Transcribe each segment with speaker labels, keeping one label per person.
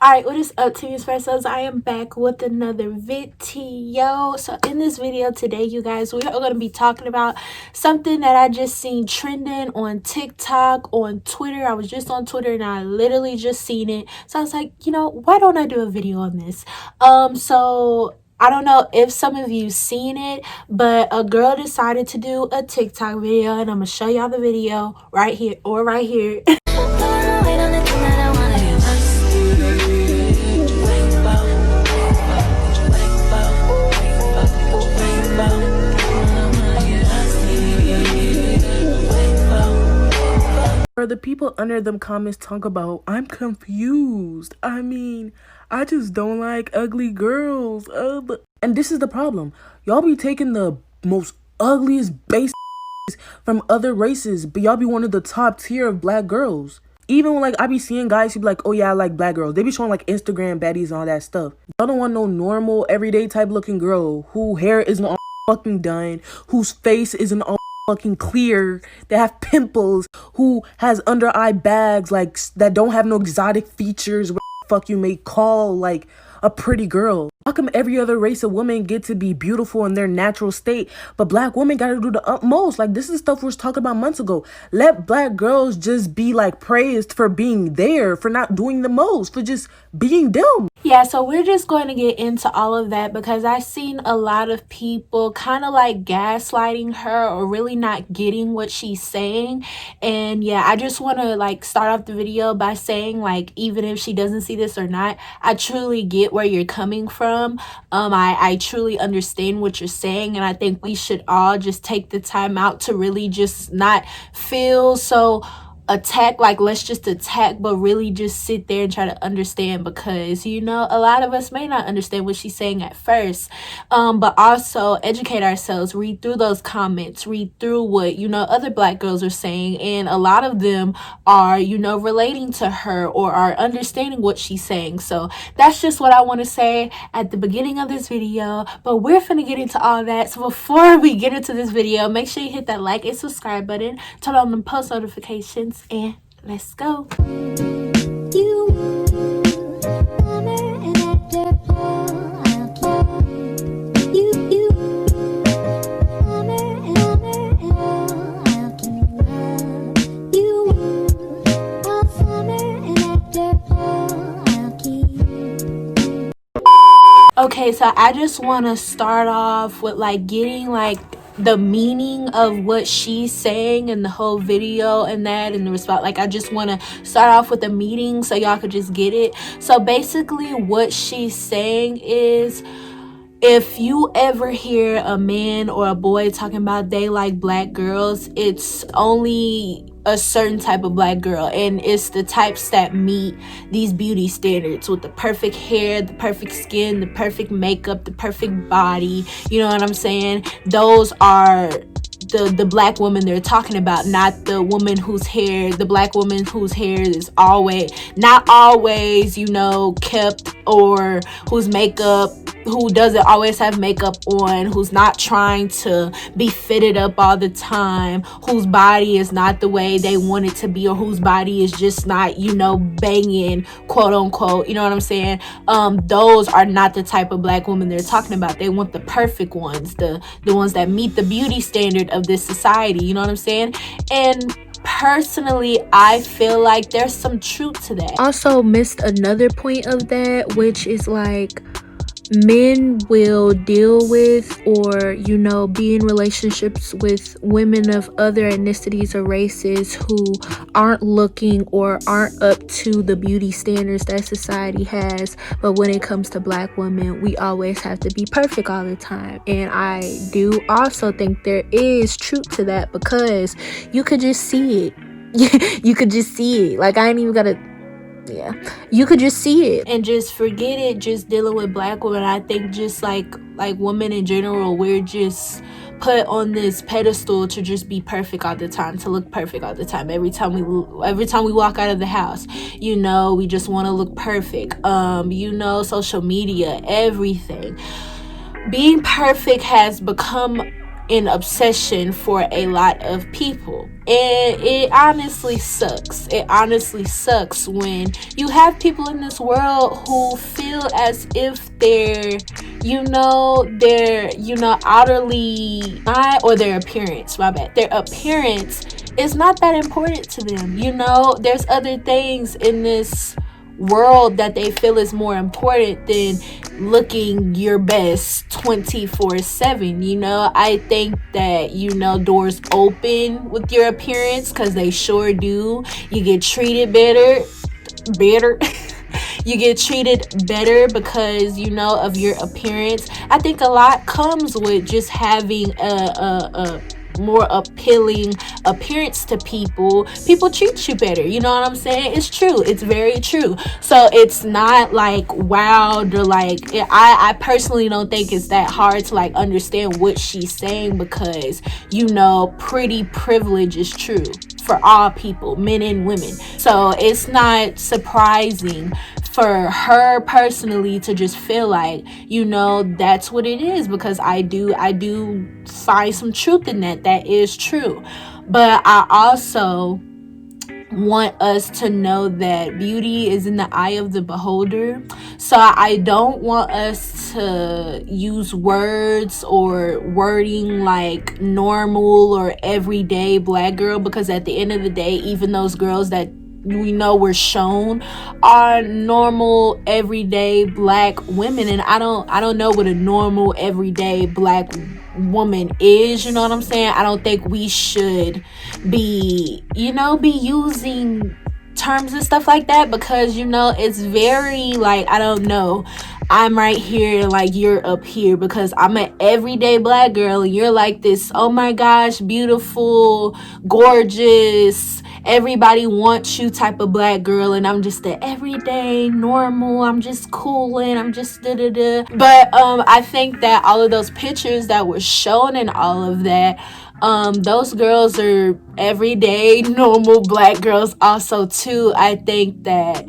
Speaker 1: Alright, what is up, Team Espressos? I am back with another video. So in this video today, you guys, we are going to be talking about something that I just seen trending on TikTok, on Twitter. I was just on Twitter and I literally just seen it. So I was like, why don't I do a video on this? So I don't know if some of you seen it, but a girl decided to do a TikTok video, and I'm going to show y'all the video right here or right here.
Speaker 2: Or the people under them comments talk about, I'm confused. I mean, I just don't like ugly girls. And this is the problem. Y'all be taking the most ugliest base from other races, but y'all be one of the top tier of black girls. Even when, like, I be seeing guys who be like, oh yeah, I like black girls. They be showing like Instagram baddies and all that stuff. Y'all don't want no normal, everyday type looking girl who hair isn't all fucking done, whose face isn't all fucking clear, that have pimples, who has under eye bags, like, that don't have no exotic features, what the fuck you may call like a pretty girl. How come every other race of women get to be beautiful in their natural state, but black women gotta do the utmost? Like, this is stuff we was talking about months ago. Let black girls just be like praised for being there, for not doing the most, for just being them.
Speaker 1: Yeah, so we're just going to get into all of that because I've seen a lot of people kind of like gaslighting her or really not getting what she's saying. And yeah, I just want to like start off the video by saying, like, even if she doesn't see this or not, I truly get where you're coming from. I truly understand what you're saying, and I think we should all just take the time out to really just not feel so attack, like let's just attack, but really just sit there and try to understand, because a lot of us may not understand what she's saying at first, but also educate ourselves, read through those comments, read through what other black girls are saying, and a lot of them are relating to her or are understanding what she's saying. So that's just what I want to say at the beginning of this video, but we're finna get into all that. So before we get into this video, make sure you hit that like and subscribe button, turn on the post notifications, and let's go. Okay, so I just want to start off with like getting like the meaning of what she's saying in the whole video and that in the response. Like, I just want to start off with the meaning so y'all could just get it. So basically what she's saying is, if you ever hear a man or a boy talking about they like black girls, it's only a certain type of black girl, and it's the types that meet these beauty standards with the perfect hair, the perfect skin, the perfect makeup, the perfect body. You know what I'm saying? Those are the black woman they're talking about, not the woman whose hair, the black woman whose hair is not always kept, or whose makeup, who doesn't always have makeup on, who's not trying to be fitted up all the time, whose body is not the way they want it to be, or whose body is just not banging, quote unquote. You know what I'm saying? Those are not the type of black woman they're talking about. They want the perfect ones, the ones that meet the beauty standard of this society. You know what I'm saying? And personally, I feel like there's some truth to that. Also missed another point of that, which is like, men will deal with or be in relationships with women of other ethnicities or races who aren't looking or aren't up to the beauty standards that society has. But when it comes to black women, we always have to be perfect all the time. And I do also think there is truth to that, because you could just see it. You could just see it. Like, I ain't even gotta, yeah, you could just see it and just forget it. Just dealing with black women, I think just like women in general, we're just put on this pedestal to just be perfect all the time, to look perfect all the time. Every time we walk out of the house, we just want to look perfect. Social media, everything, being perfect has become an obsession for a lot of people. And it honestly sucks. It honestly sucks when you have people in this world who feel as if they're outerly not, or their appearance, my bad. Their appearance is not that important to them. There's other things in this world that they feel is more important than looking your best 24/7. I think that doors open with your appearance, because they sure do. You get treated better you get treated better because of your appearance. I think a lot comes with just having a more appealing appearance to people. People treat you better, you know what I'm saying? It's true. It's very true. So it's not like wild, or like, I personally don't think it's that hard to like understand what she's saying, because pretty privilege is true for all people, men and women. So it's not surprising for her personally to just feel like that's what it is, because I do find some truth in that is true. But I also want us to know that beauty is in the eye of the beholder. So I don't want us to use words or wording like normal or everyday black girl, because at the end of the day, even those girls that we know were shown are normal everyday black women, and I don't know what a normal everyday black woman is, you know what I'm saying? I don't think we should be using terms and stuff like that, because it's very like, I don't know, I'm right here, like you're up here, because I'm an everyday black girl and you're like this, oh my gosh, beautiful, gorgeous, everybody wants you type of black girl, and I'm just the everyday normal, I'm just cool, and I'm just da-da-da. But I think that all of those pictures that were shown and all of that, those girls are everyday normal black girls also too. I think that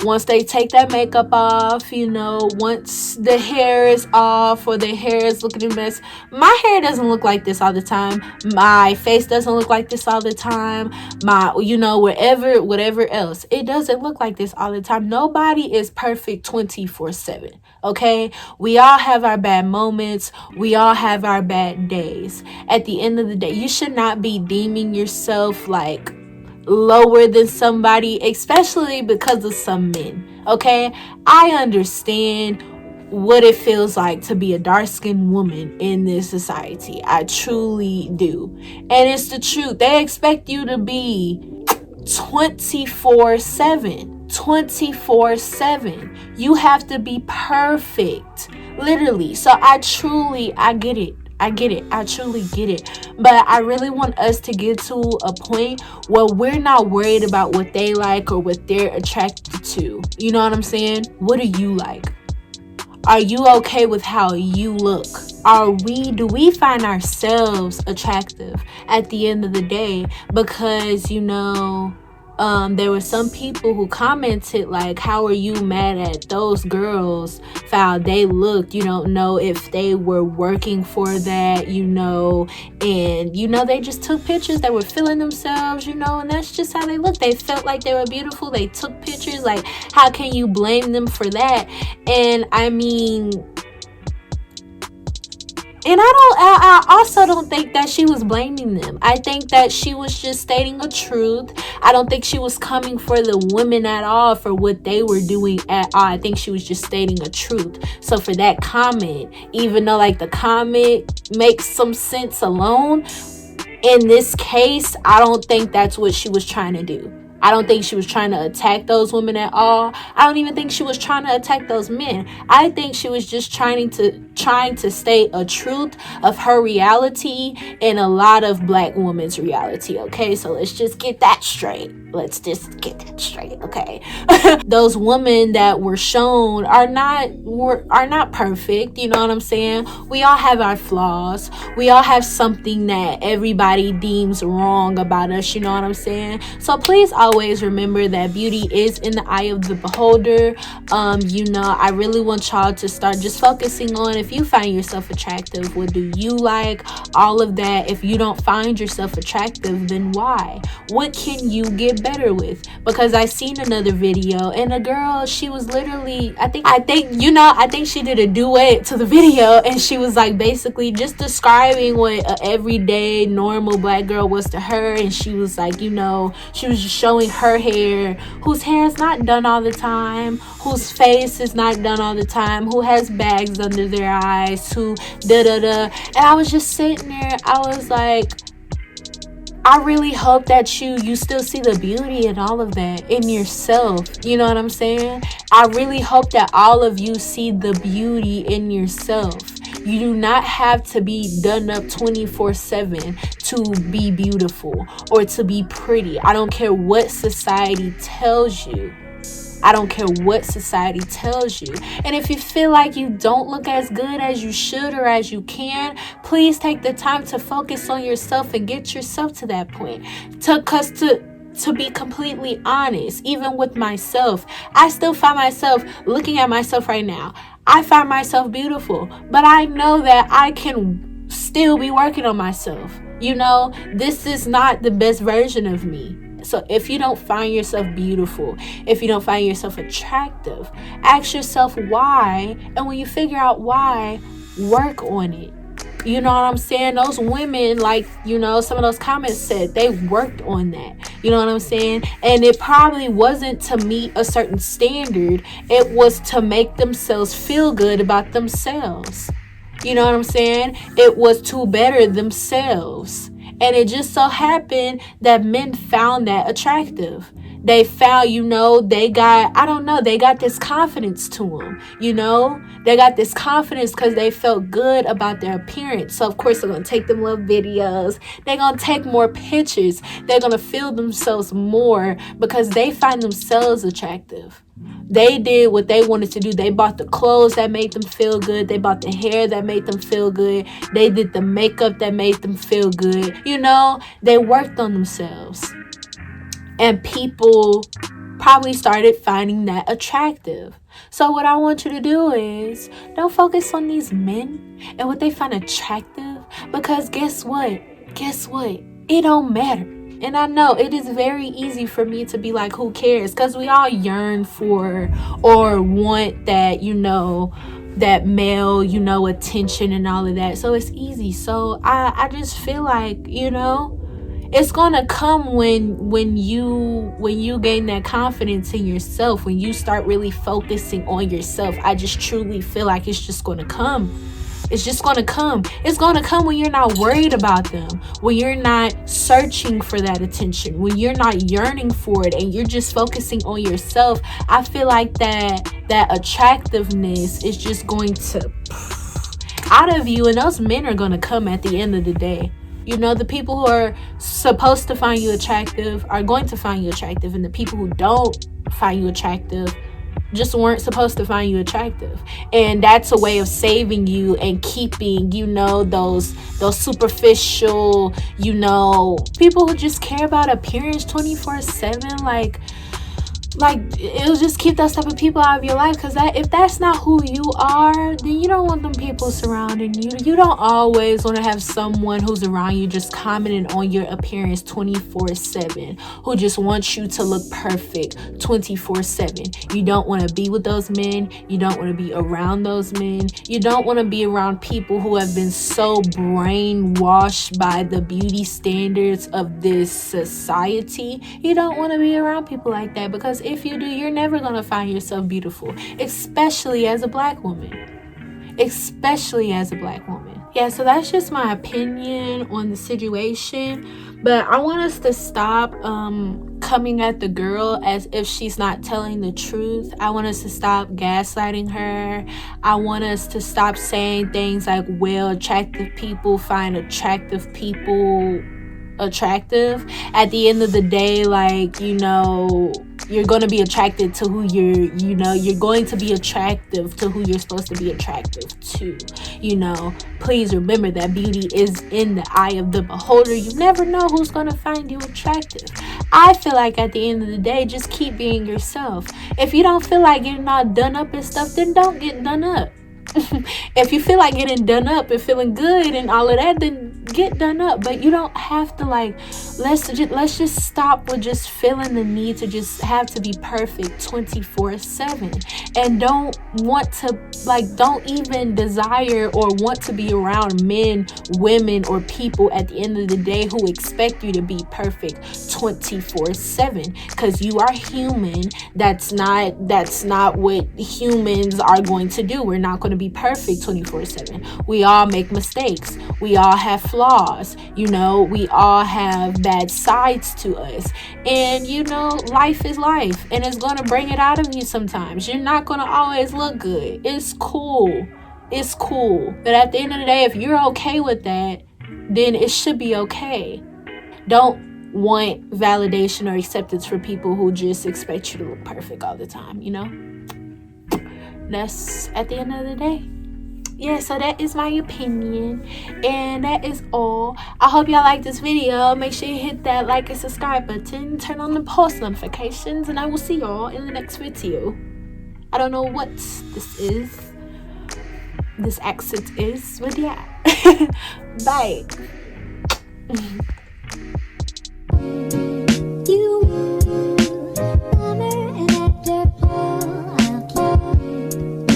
Speaker 1: once they take that makeup off, once the hair is off or the hair is looking a mess. My hair doesn't look like this all the time. My face doesn't look like this all the time. My whatever else, it doesn't look like this all the time. Nobody is perfect 24/7. Okay, we all have our bad moments, we all have our bad days. At the end of the day, you should not be deeming yourself like lower than somebody, especially because of some men. Okay, I understand what it feels like to be a dark-skinned woman in this society. I truly do, and it's the truth. They expect you to be 24/7. You have to be perfect, literally. So I get it. I truly get it. But I really want us to get to a point where we're not worried about what they like or what they're attracted to. You know what I'm saying? What do you like? Are you okay with how you look? Do we find ourselves attractive at the end of the day? Because there were some people who commented like, how are you mad at those girls for how they looked? You don't know if they were working for that, and they just took pictures, they were feeling themselves, and that's just how they looked. They felt like they were beautiful, they took pictures. Like, how can you blame them for that? And I mean, and I also don't think that she was blaming them. I think that she was just stating a truth. I don't think she was coming for the women at all for what they were doing at all. I think she was just stating a truth. So for that comment, even though like the comment makes some sense alone, in this case, I don't think that's what she was trying to do. I don't think she was trying to attack those women at all. I don't even think she was trying to attack those men. I think she was just trying to state a truth of her reality and a lot of black women's reality. Okay, so let's just get that straight. Okay. Those women that were shown are not perfect. You know what I'm saying? We all have our flaws. We all have something that everybody deems wrong about us. You know what I'm saying? So please always always remember that beauty is in the eye of the beholder. I really want y'all to start just focusing on, if you find yourself attractive, what do you like, all of that. If you don't find yourself attractive, then why? What can you get better with? Because I seen another video, and a girl, she was literally, I think she did a duet to the video, and she was like basically just describing what an everyday normal black girl was to her. And she was like, she was just showing her hair, whose hair is not done all the time, whose face is not done all the time, who has bags under their eyes, who da-da-da. And I was just sitting there, I was like, I really hope that you still see the beauty in all of that in yourself. You know what I'm saying? I really hope that all of you see the beauty in yourself. You do not have to be done up 24/7 to be beautiful or to be pretty. I don't care what society tells you. I don't care what society tells you. And if you feel like you don't look as good as you should or as you can, please take the time to focus on yourself and get yourself to that point. To be completely honest, even with myself, I still find myself looking at myself right now. I find myself beautiful, but I know that I can still be working on myself. This is not the best version of me. So if you don't find yourself beautiful, if you don't find yourself attractive, ask yourself why. And when you figure out why, work on it. You know what I'm saying? Those women, some of those comments said they worked on that. You know what I'm saying? And it probably wasn't to meet a certain standard. It was to make themselves feel good about themselves. You know what I'm saying? It was to better themselves. And it just so happened that men found that attractive. They found, they got this confidence to them. They got this confidence because they felt good about their appearance. So, of course, they're going to take them little videos. They're going to take more pictures. They're going to feel themselves more because they find themselves attractive. They did what they wanted to do. They bought the clothes that made them feel good. They bought the hair that made them feel good. They did the makeup that made them feel good. They worked on themselves. And people probably started finding that attractive. So what I want you to do is don't focus on these men and what they find attractive, because guess what? It don't matter. And I know it is very easy for me to be like, who cares? Because we all yearn for or want that, that male, attention and all of that. So it's easy. So I just feel like, it's gonna come when you gain that confidence in yourself, when you start really focusing on yourself. I just truly feel like it's just gonna come. It's just gonna come. It's gonna come when you're not worried about them, when you're not searching for that attention, when you're not yearning for it, and you're just focusing on yourself. I feel like that attractiveness is just going to out of you, and those men are gonna come at the end of the day. The people who are supposed to find you attractive are going to find you attractive, and the people who don't find you attractive just weren't supposed to find you attractive. And that's a way of saving you and keeping, those superficial, people who just care about appearance 24/7. It'll just keep those type of people out of your life, because if that's not who you are, then you don't want them people surrounding you. You don't always want to have someone who's around you just commenting on your appearance 24/7, who just wants you to look perfect 24/7. You don't want to be with those men. You don't want to be around those men. You don't want to be around people who have been so brainwashed by the beauty standards of this society. You don't want to be around people like that, because if you do, you're never going to find yourself beautiful, especially as a black woman. Yeah, so that's just my opinion on the situation. But I want us to stop coming at the girl as if she's not telling the truth. I want us to stop gaslighting her. I want us to stop saying things like, well, attractive people find attractive people attractive. At the end of the day, you're going to be attracted to who you're going to be attractive to who you're supposed to be attractive to. Please remember that beauty is in the eye of the beholder. You never know who's going to find you attractive. I feel like at the end of the day, just keep being yourself. If you don't feel like getting all done up and stuff, then don't get done up. If you feel like getting done up and feeling good and all of that, then get done up. But you don't have to, like, let's just stop with just feeling the need to just have to be perfect 24/7, and don't even desire or want to be around men, women, or people at the end of the day who expect you to be perfect 24/7, because you are human. That's not what humans are going to do. We're not going to be perfect 24/7. We all make mistakes. We all have flaws. We all have bad sides to us. And life is life, and it's going to bring it out of you sometimes. You're not going to always look good. It's cool. But at the end of the day, if you're okay with that, then it should be okay. Don't want validation or acceptance for people who just expect you to look perfect all the time. That's at the end of the day. Yeah, so that is my opinion, and that is all. I hope y'all like this video. Make sure you hit that like and subscribe button, turn on the post notifications, and I will see y'all in the next video. I don't know what this accent is, but yeah. Bye.